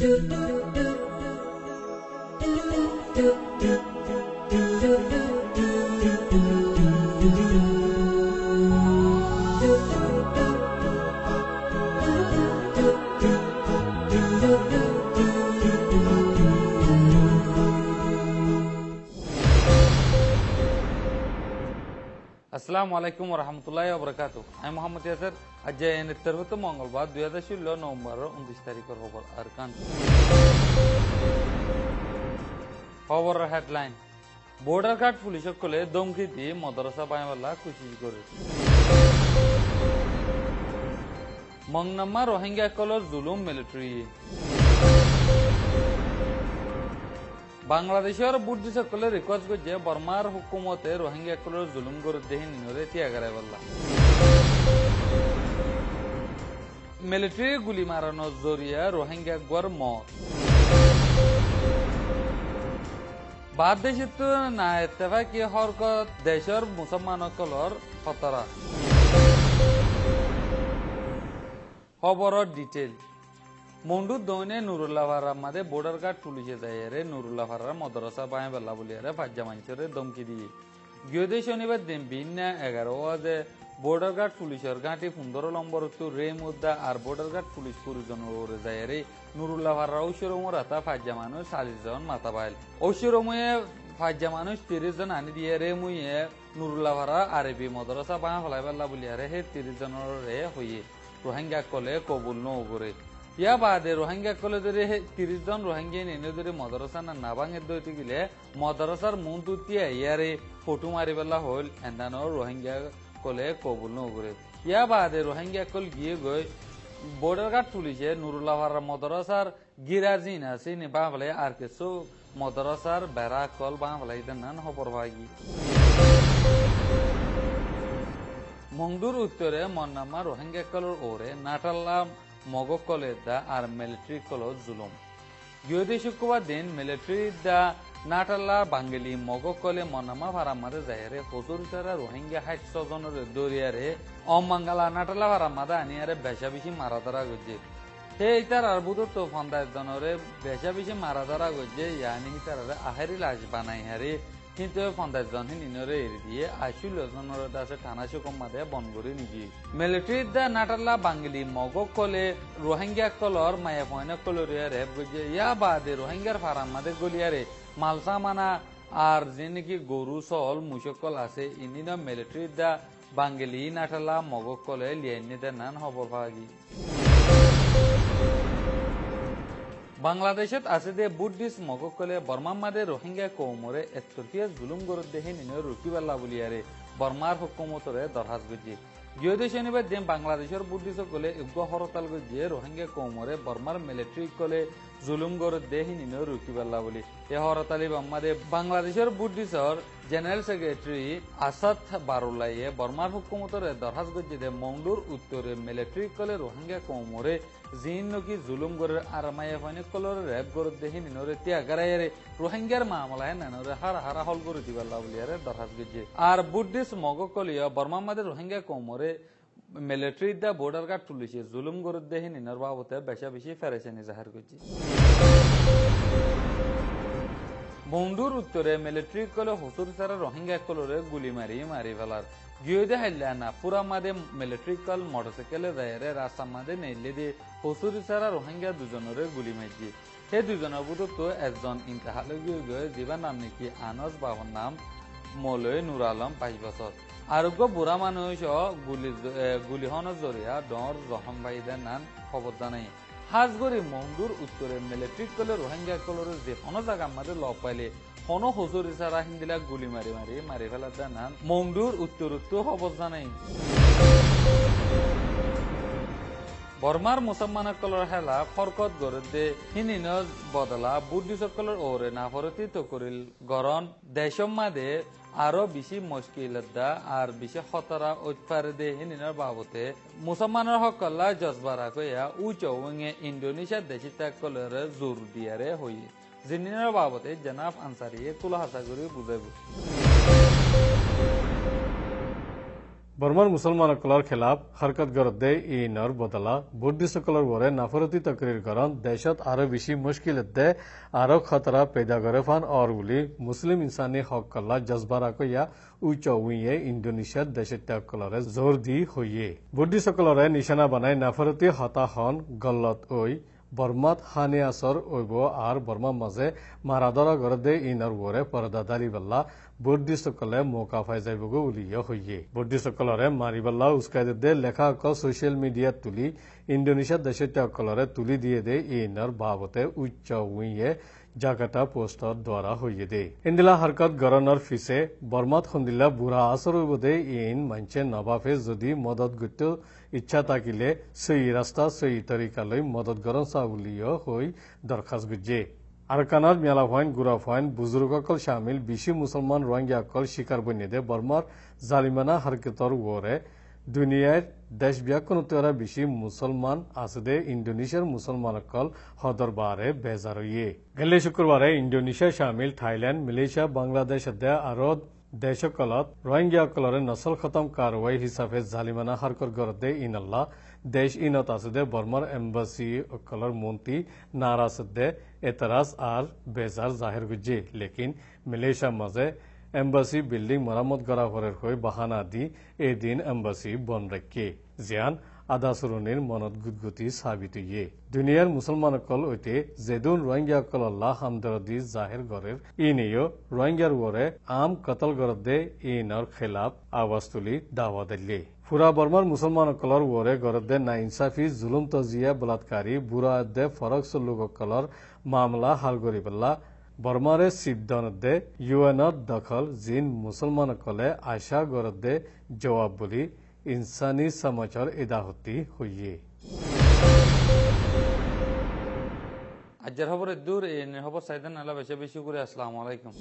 আসসালামু আলাইকুম ওয়া রাহমাতুল্লাহি ওয়া বারাকাতুহু। আমি মোহাম্মদ ইয়াসির। আজ এর হতে মঙ্গলবার 2016 নভেম্বরের 29 তারিখের খবর আর কান খবরের হেডলাইন। বর্ডার গার্ড পুলিশ সকলে দমকি দিয়ে মাদ্রাসা বানাইবাল্লা কোশিশ করে। মংনাম্মা রোহিঙ্গা কলর জুলুম মিলিটারি। বাংলাদেশের বুদ্ধি সকলে রিকোয়েস্ট করছে বর্মার হুকুমতে রোহিঙ্গা কলর জুলুম করে দেহি নিনরে তিয়াগারাই বললা। মিলিটারি গুলি মারানোর জরিয়া রোহিঙ্গা গর মত। বাদ দেশে তো না এত্তেফাকি হরকত দেশের মুসলমান কলর খতরা। খবরের ডিটেল। মন্ডুর দৌনে নুরুল্লাহ ভাড়ার মাঝে বর্ডার গার্ড পুলিশে যাইয়ারে নুরুল্লাহ ভাড়ার মদরসা বাঁয়ে বেলা বলিয়ারে ফাজ্জা মানুষের দমকি দিয়ে গিয়ে শনিবার দিন বিন্যা 11 ওয়াজে বর্ডার গার্ড পুলিশের ঘাঁটি 15 নম্বর উত্তর রে মুদ্দা আর বর্ডার গার্ড পুলিশ পরিজনের যাইয়ারে নুরুল্লাহ ভাড়ার ঐশ্বরমর হাতা ফাজ্জা মানুষ 40 জন মাথা পাইল। ঐশ্বরময়ে ফাজ্জা মানুষ 30 জন আনি দিয়ে রে মুইয়ে নুরুল্লাহ ভাড়া আরবি মদরসা বাঁয়ে ফেলাই বেলা বলিয়ারে হে 30 জনের রে হইয়ে রোহিঙ্গা কলে কবুল নগরে। ইয়া বাদে রোহিঙ্গা কলে ধরে 30 জন রোহিঙ্গা নিয়ে ধরে মদরসা না ভাঙের দইতে গেলে মদরসার মন তুতিয়া ইয়ারে ফটো মারি বেলা হল এন্দানোর রোহিঙ্গা কলে কবুল নগরে। ইয়া বাদে রোহিঙ্গা কল গিয়ে গই বর্ডার গার্ড পুলিশে নুরুল্লাহ মদরসার গিরাজিন আছে নি বাংলায় আর কিছু মদরসার বেড়া কল বাংলায় দেন খবর ভাগি। মংদুর উত্তরে মন্নামা রোহিঙ্গা কলর ওরে নাটাল্লা মগক কলে দা আর মিলিটারি কলর জুলুম। গিয়ে শুক্রবার দিন মিলিটারি দা নাটাল্লা বাঙ্গালি মগক কলে মন্নামা ভাড়ামাদে যাইরে হজুর তারা রোহিঙ্গা 60 জনের দরিয়ারে অমাঙ্গালা নাটাল্লা ভাড়ামাদা আনিয়ারে বেশা বেশি মারা ধরা গেছে। সেই তার আর বুধ তো ফন্দায় জনরে বেশা বেশি মারা ধরা গেছে ইয়ানি তার আহারি লাশ বানাই হারে কিন্তু ফন্দায় জন নিনরে এড়ি দিয়ে 80 জনের আছে থানা সুকম মাদে বন করে নিগি। মিলিটারি দা নাটাল্লা বাঙ্গালি মগক কলে রোহিঙ্গা কলর মায়া ফয়না কলরিয়া রেপ গজে ইয়া বাদে রোহিঙ্গার ফারাম মাদে গলিয়ারে মালসা মানা আর যে নাকি গরু সল মুসকল আছে ইনিন মিলিটারি দা বাঙ্গালি নাটাল্লা মগক কলে লিয়াইনি দে নান খবর ভাগি। বাংলাদেশত আছে যে বুদ্ধিস্ট মগক কলে বর্মার মাদে রোহিঙ্গা কৌমরে এতফিয়া জুলুম গরত দেহে নিনে রুকিবাল্লা বলিয়ারে বর্মার হুকুমতরে দরহাজ গজি। গিয়ে শনিবার দিন বাংলাদেশের বুদ্ধিস্ট কলে উগ্র হরতাল গজিয়ে রোহিঙ্গা কৌমরে বর্মার মিলিটারি কলে জুলুম গরত দেহে নিনে রুকিবাল্লা বলি। এ হরতালি বাম্মাদে বাংলাদেশের বুদ্ধিস্টর জেনারেল সেক্রেটারি আসাদ বারুল্লাইয়ে বর্মার হুকুমতরে দরহাজ গজি দে মংডুর উত্তরে মিলিটারি কলে রোহিঙ্গা কৌমরে জিন নকি জুলুম গরের আর মায়া ফাইনে কলর র্যাব গরত দেহি নিনরে তিয়াগারাইরে রোহিঙ্গার মামলায় নানরে হারা হারা হল করে দিবাল্লা বলিয়ারে দরহাজ গজি। আর বুদ্ধিস্ট মগক কলিয়া বর্মার মাদে রোহিঙ্গা কৌমরে মিলিটারি দা বর্ডার গার্ড পুলিশে জুলুম গরত দেহি নিনর বাবতে বেশা বেশি ফেরেশানি জাহির করছে। বন্ধুর উত্তরে মিলিটারি কলে হসুর সারা রোহিঙ্গা কলরে গুলি মারি ফেলার গিয়ে হাইলা না পুরা মাদে মিলিটারি কল মোটরসাইকেলে যাইরে রাস্তা মাদে নেইলে দিয়ে হসুর সারা রোহিঙ্গা দুজনের গুলি মারছি। সেই দুজনের বুধ তো একজন ইন্তাহালে গিয়ে জীবন নাম নাকি আনস বাবার নাম মৌলয় নুর আলম 5 বছর। আরোগ্য বুড়া মানুষ গুলি হনের জরিয়া ডর জখম ভাইদের নান খবর জানাই। হাজগরি মংদুর উত্তরে মিলিটারি কলে রোহিঙ্গা কলর যে কোনো জায়গা আমাদের ল পাইলে কোনো হসুর ইসারা হিন্দিলা গুলি মারি ফেলার জানান মংদুর উত্তর খবর জানাই। বর্মার মুসলমান কলর হেলা ফরকত গড়ে দে হিনিন বদলা বুদ্ধি সকলের ওরে না ফরতি তো করিল গরন দেশম মাদে আরো বেশি মুশকিল দা আর বেশি খতরা উৎপারে দে হিনিনের বাবতে মুসলমানের হকল্লা জজবারা কইয়া উচৌঙে ইন্দোনেশিয়া দেশি কলর জোর দিয়ারে হই জিনিনের বাবতে জনাব আনসারিয়ে কুলাহাসা করে বুঝাইব। বর্মার মুসলমানসকলৰ খেলাফ হৰকত গৰদে ইনৰ বদলা বুদ্ধিসকলৰ বৰে নাফৰতি তকৰিৰ কাৰণ দেশত আৰু বেছি মুশকিলতে আৰু খতৰা পেদা কৰে ফান और বুলি মুসলিম ইনসানি হক কল্লা জজবাৰাকো ইয়া উচ্চ উইয়ে ইণ্ডোনেছিয়াত দেশত্যাগসকলৰে জোৰ দি হৈয়ে বুদ্ধিসকলৰে নিশানা বনাই নাফৰতি হতাশন গল্লত ঐ বর্মাত হানি আসর ওইব আর বর্মার মাঝে মারাদরা গরদে ইনার ওরে পরদাদারি বল্লা বুদ্ধিসকলে মৌকা পাই যাইবগো উলিয়া হইয়ে বুদ্ধিসকলরে মারিবাল্লা উস্কাই দে লেখা অকল সোশ্যাল মিডিয়াত তুলি ইন্দোনেশিয়ার দেশত্যাগসকলরে তুলি দিয়ে দে ইনার বাবতে উচ্চ উইয়ে জাকাতা পোস্টর দ্বারা হইয়ে দে ইন্দিলা হরকত গরনর ফিসে বর্মাত খুন্দিলা বুড়া আসর হইব দে ইন মানছে নবাফে যদি মদত গত ইচ্ছা থাকিলে সেই রাস্তা সেই তরিকালৈ মদত গরন চাউলিও হই দরখাস্ত গুজে আরকানার মেলা ফাইন গুড়া ফাইন বুজুর্গসকল শামিল বেশি মুসলমান রোহিঙ্গাসকল শিকার বনিয়ে দে বর্মার জালিমানা হরকতর ওরে দুনিয়ার দেশব্যাক কোনোতরা বেশি মুসলমান আছে দে ইন্দোনেশিয়ার মুসলমানসকল হদরবারে বেজার হইয়ে গেলে শুক্রবারে ইন্দোনেশিয়া শামিল থাইল্যান্ড মালয়েশিয়া বাংলাদেশ দে আরো দেশসকলত রোহিঙ্গাসকলরে নসল খতম কারওয়াই হিসাবে জালিমানা হরকত গরদে ইনাল্লা দেশ ইনত আছে দে বর্মার এম্বাসি অকলর মন্ত্রী নারাজ দে এতরাজ আর বেজার জাহির গুজে লেকিন মালয়েশিয়া মাঝে এম্বাসি বিল্ডিং মেরামত করা হরের হয়ে বাহানা দি এদিন এম্বাসি বন রাখে জিয়ান আদা সুরনির মনত গুদগুতি সাবিত ইয়ে দুনিয়ার মুসলমানসকল ঐতে যেদুন রোহিঙ্গাসকল্লা হামদরদি জাহির গরের ইনেও রোহিঙ্গার ওরে আম কতল গরদে ইনর খেলাফ আওয়াজ তুলি দাওয়া দিলে ফুরা বর্মার মুসলমানসকলৰ ওৰে গৰদে না ইনসাফি জুলুম তজিয়া বলাৎকাৰী বুড়া দে ফৰক লোকসকলৰ মামলা হাল করিবল্লা বর্মারে সিদ্ধনদে ইউএনত দখল জিন মুসলমানসকলে আশা গরদে জবাব বলি ইনসানি সমাচার এদাহতি হইয়ে আজকের খবরের দূর এই খবর চাইতেন আল্লাহ বেশি বেশি করে আসসালামু আলাইকুম